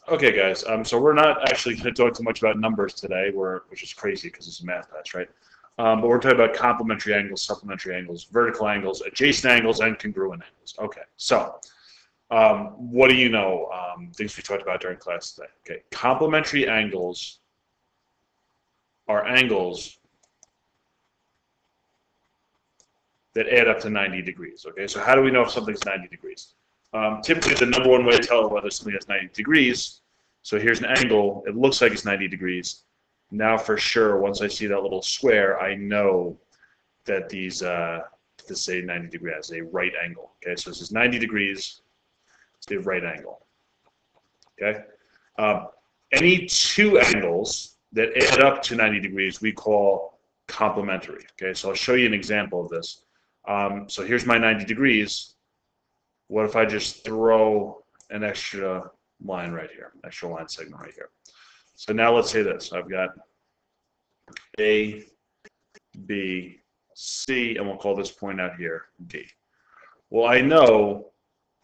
Okay, guys. So we're not actually going to talk too much about numbers today, which is crazy because it's a math class, right? But we're talking about complementary angles, supplementary angles, vertical angles, adjacent angles, and congruent angles. Okay. So what do you know? Things we talked about during class today. Okay. Complementary angles are angles that add up to 90 degrees. Okay. So how do we know if something's 90 degrees? Typically, the number one way to tell whether something has 90 degrees. So here's an angle. It looks like it's 90 degrees. Now, for sure, once I see that little square, I know that these, this is a 90 degree as a right angle. Okay, so this is 90 degrees. It's a right angle. Okay. Any two angles that add up to 90 degrees we call complementary. Okay, so I'll show you an example of this. So here's my 90 degrees. What if I just throw an extra line right here, extra line segment right here? So now let's say this. I've got A, B, C, and we'll call this point out here D. Well, I know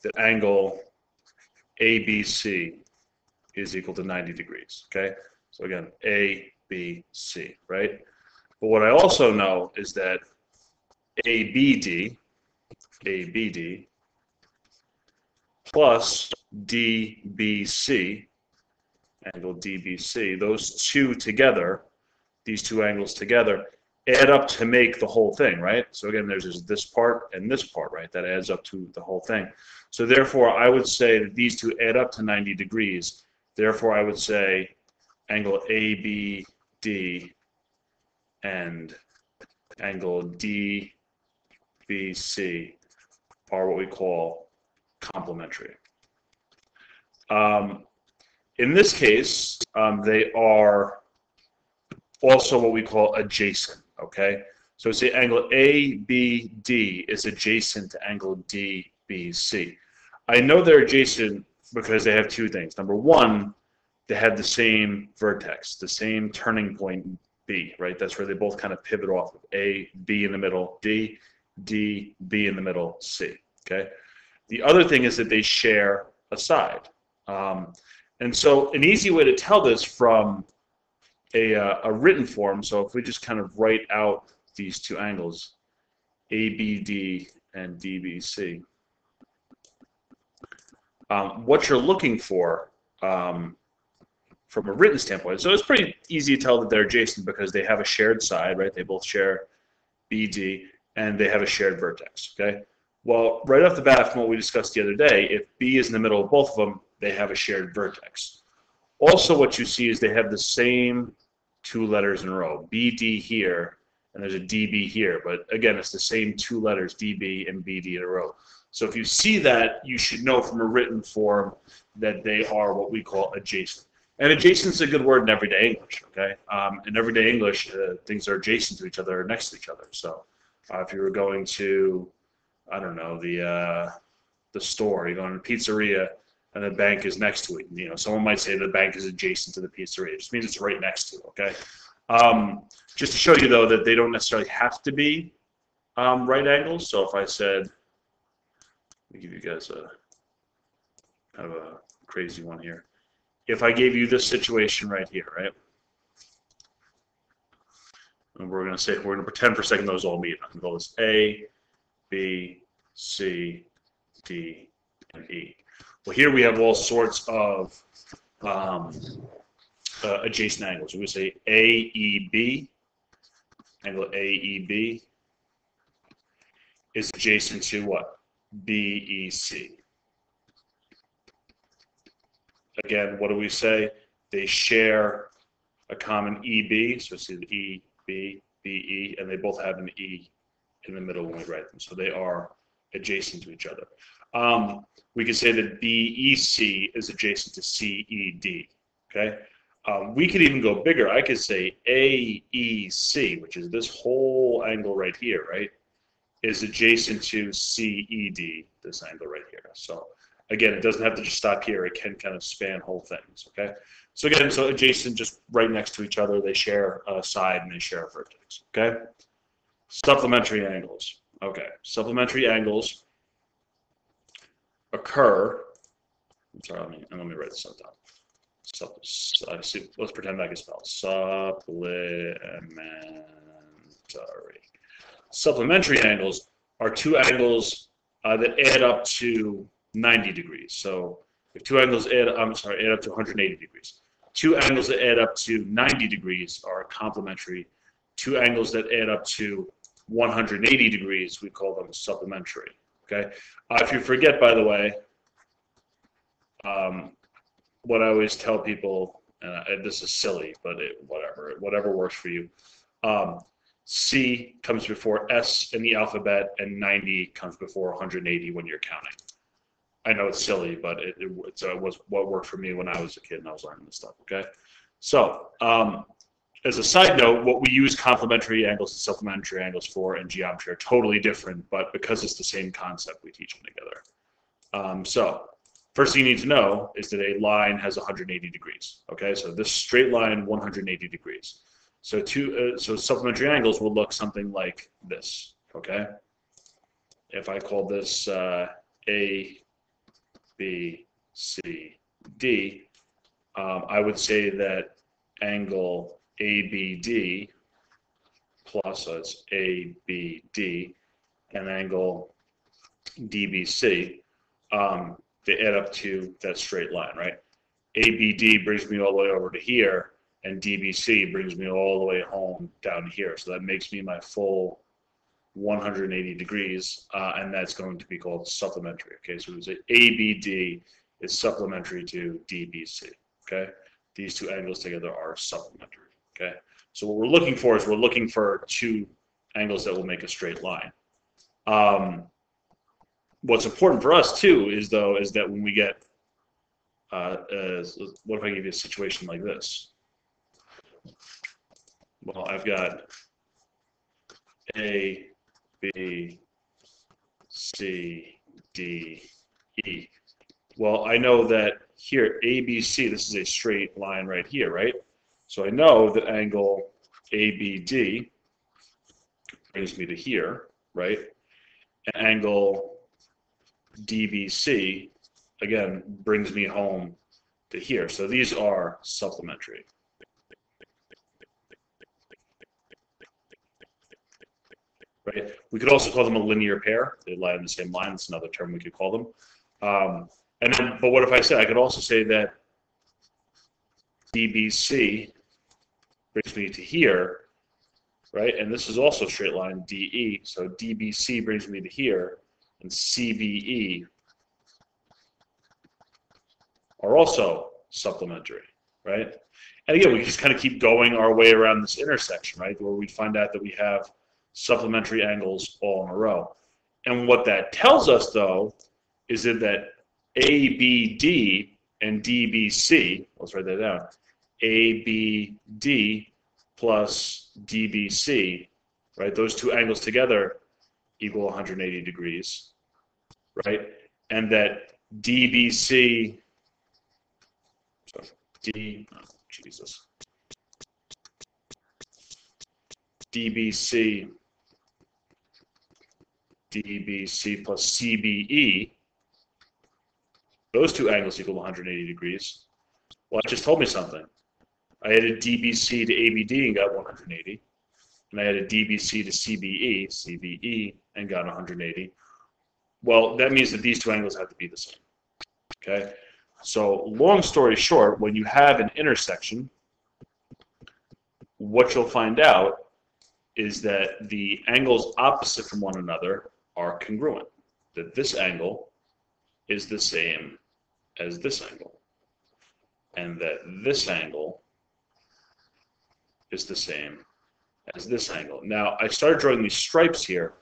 that angle ABC is equal to 90 degrees, okay? So again, A, B, C, right? But what I also know is that ABD plus DBC, angle DBC, those two together, these two angles together, add up to make the whole thing, right? So again, there's this part and this part, right? That adds up to the whole thing. So therefore, I would say that these two add up to 90 degrees. Therefore, I would say angle ABD and angle DBC are what we call complementary. In this case, they are also what we call adjacent, okay? So say angle ABD is adjacent to angle DBC. I know they're adjacent because they have two things. Number one, they have the same vertex, the same turning point B, right? That's where they both kind of pivot off of. A, B in the middle, D, D, B in the middle, C, okay? The other thing is that they share a side. And so an easy way to tell this from a written form, so if we just kind of write out these two angles, ABD and DBC, what you're looking for from a written standpoint. So it's pretty easy to tell that they're adjacent because they have a shared side, right? They both share BD, and they have a shared vertex, okay? Well, right off the bat from what we discussed the other day, if B is in the middle of both of them, they have a shared vertex. Also, what you see is they have the same two letters in a row, BD here, and there's a DB here. But again, it's the same two letters, DB and BD in a row. So if you see that, you should know from a written form that they are what we call adjacent. And adjacent is a good word in everyday English, okay? In everyday English, things are adjacent to each other or next to each other. So if you were going to, I don't know, the store, you're going to a pizzeria, and the bank is next to it. You know, someone might say the bank is adjacent to the pizzeria. It just means it's right next to it, okay? Just to show you, though, that they don't necessarily have to be right angles. So if I said, let me give you guys a kind of a crazy one here. If I gave you this situation right here, right? And we're going to pretend for a second those all meet. I'm going to call this A, B, C, D, and E. Well, here we have all sorts of adjacent angles. We would say AEB, angle AEB, is adjacent to what? BEC. Again, what do we say? They share a common EB, so it's the EB, BE, and they both have an E in the middle when we write them. So they are adjacent to each other. We could say that BEC is adjacent to CED, okay? We could even go bigger. I could say AEC, which is this whole angle right here, right, is adjacent to CED, this angle right here. So again, it doesn't have to just stop here. It can kind of span whole things, okay? So again, so adjacent, just right next to each other. They share a side and they share a vertex, okay? Supplementary angles. Okay, supplementary angles occur, I'm sorry, let me write this down. let's pretend I can spell supplementary. Supplementary angles are two angles that add up to 90 degrees. So if two angles add up to 180 degrees. Two angles that add up to 90 degrees are complementary. Two angles that add up to 180 degrees, we call them supplementary. Okay. If you forget, by the way, what I always tell people, and this is silly, but whatever works for you. C comes before S in the alphabet, and 90 comes before 180 when you're counting. I know it's silly, but it was what worked for me when I was a kid and I was learning this stuff. Okay, so as a side note, what we use complementary angles and supplementary angles for in geometry are totally different, but because it's the same concept, we teach them together. So first thing you need to know is that a line has 180 degrees. Okay, so this straight line, 180 degrees. So so supplementary angles will look something like this. Okay, if I call this A, B, C, D, I would say that angle ABD plus, so it's ABD, and angle DBC, they add up to that straight line, right? ABD brings me all the way over to here, and DBC brings me all the way home down here. So that makes me my full 180 degrees, and that's going to be called supplementary. Okay, so we say ABD is supplementary to DBC. Okay, these two angles together are supplementary. Okay, so what we're looking for is we're looking for two angles that will make a straight line. What's important for us too is that when we get what if I give you a situation like this? Well, I've got A, B, C, D, E. Well, I know that here, ABC, this is a straight line right here, right? So I know that angle ABD brings me to here, right? And angle DBC, again, brings me home to here. So these are supplementary. Right? We could also call them a linear pair. They lie on the same line. That's another term we could call them. But what if I said, I could also say that DBC brings me to here, right? And this is also a straight line, DE. So DBC brings me to here, and CBE are also supplementary, right? And again, we just kind of keep going our way around this intersection, right? Where we find out that we have supplementary angles all in a row. And what that tells us, though, is that ABD and DBC, let's write that down, ABD plus DBC, right? Those two angles together equal 180 degrees, right? And that DBC, DBC plus CBE, those two angles equal 180 degrees. Well, that just told me something. I added DBC to ABD and got 180. And I added DBC to CBE, and got 180. Well, that means that these two angles have to be the same. Okay? So, long story short, when you have an intersection, what you'll find out is that the angles opposite from one another are congruent. That this angle is the same as this angle. And that this angle is the same as this angle. Now, I started drawing these stripes here.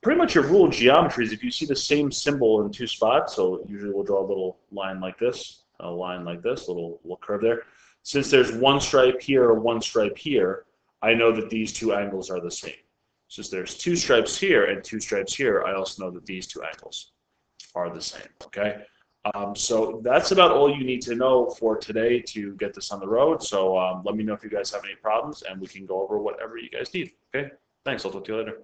Pretty much your rule in geometry is if you see the same symbol in two spots, so usually we'll draw a little line like this, a line like this, a little curve there. Since there's one stripe here or one stripe here, I know that these two angles are the same. Since there's two stripes here and two stripes here, I also know that these two angles are the same, okay? So that's about all you need to know for today to get this on the road. So let me know if you guys have any problems, and we can go over whatever you guys need, okay? Thanks. I'll talk to you later.